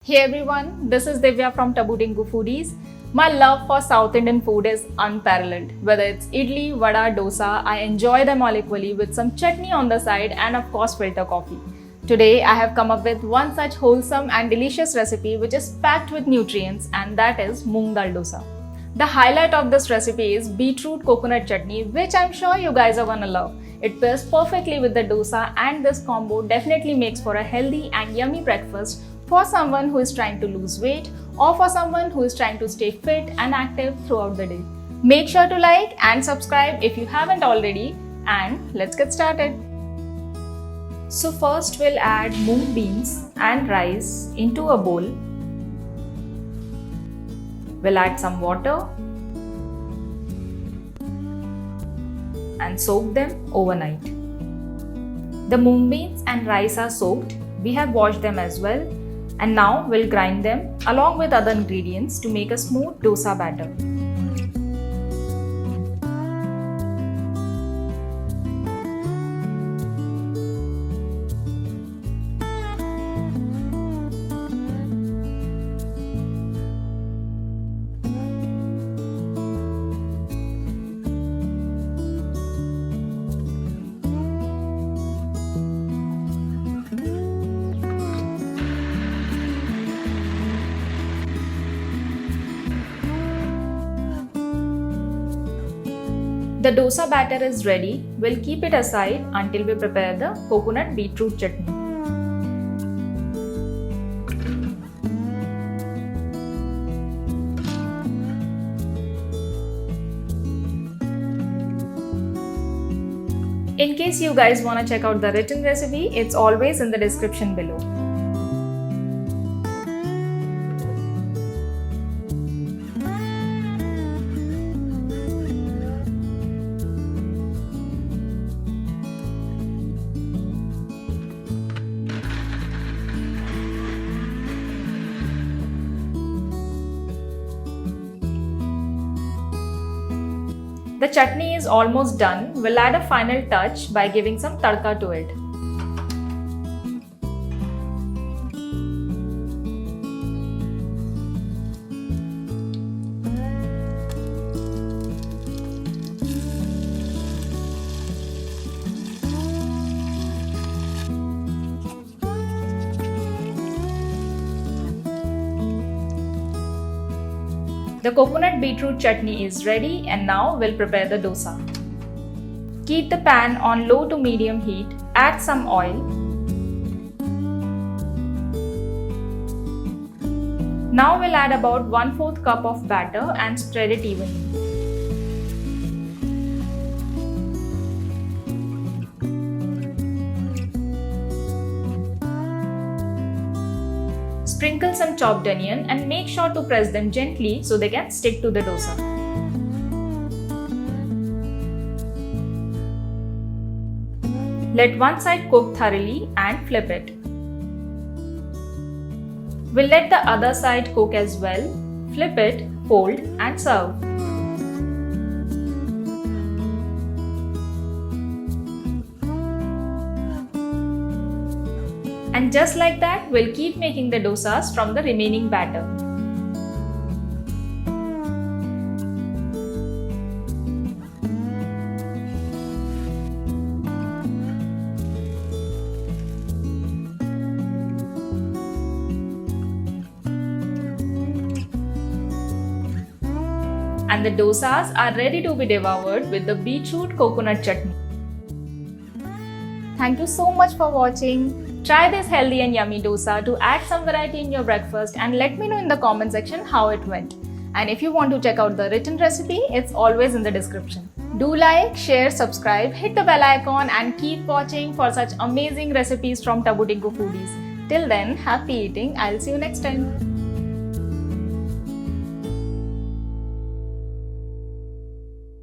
Hey everyone, this is Divya from Taboo Foodies. My love for South Indian food is unparalleled. Whether it's idli, vada, dosa, I enjoy them all equally with some chutney on the side and of course filter coffee. Today I have come up with one such wholesome and delicious recipe which is packed with nutrients, and that is Moong Dal Dosa. The highlight of this recipe is beetroot coconut chutney, which I'm sure you guys are gonna love. It pairs perfectly with the dosa, and this combo definitely makes for a healthy and yummy breakfast for someone who is trying to lose weight or for someone who is trying to stay fit and active throughout the day. Make sure to like and subscribe if you haven't already, and let's get started. So first we'll add moong beans and rice into a bowl. We'll add some water and soak them overnight. The moong beans and rice are soaked. We have washed them as well. And now we'll grind them along with other ingredients to make a smooth dosa batter. The dosa batter is ready. We'll keep it aside until we prepare the coconut beetroot chutney. In case you guys want to check out the written recipe, it's always in the description below. The chutney is almost done. We'll add a final touch by giving some tadka to it. The coconut beetroot chutney is ready, and now we'll prepare the dosa. Keep the pan on low to medium heat, add some oil. Now we'll add about 1/4 cup of batter and spread it evenly. Sprinkle some chopped onion and make sure to press them gently so they can stick to the dosa. Let one side cook thoroughly and flip it. We'll let the other side cook as well. Flip it, fold and serve. And just like that, we'll keep making the dosas from the remaining batter. And the dosas are ready to be devoured with the beetroot coconut chutney. Thank you so much for watching. Try this healthy and yummy dosa to add some variety in your breakfast, and let me know in the comment section how it went. And if you want to check out the written recipe, it's always in the description. Do like, share, subscribe, hit the bell icon, and keep watching for such amazing recipes from Taboo Foodies. Till then, happy eating. I'll see you next time.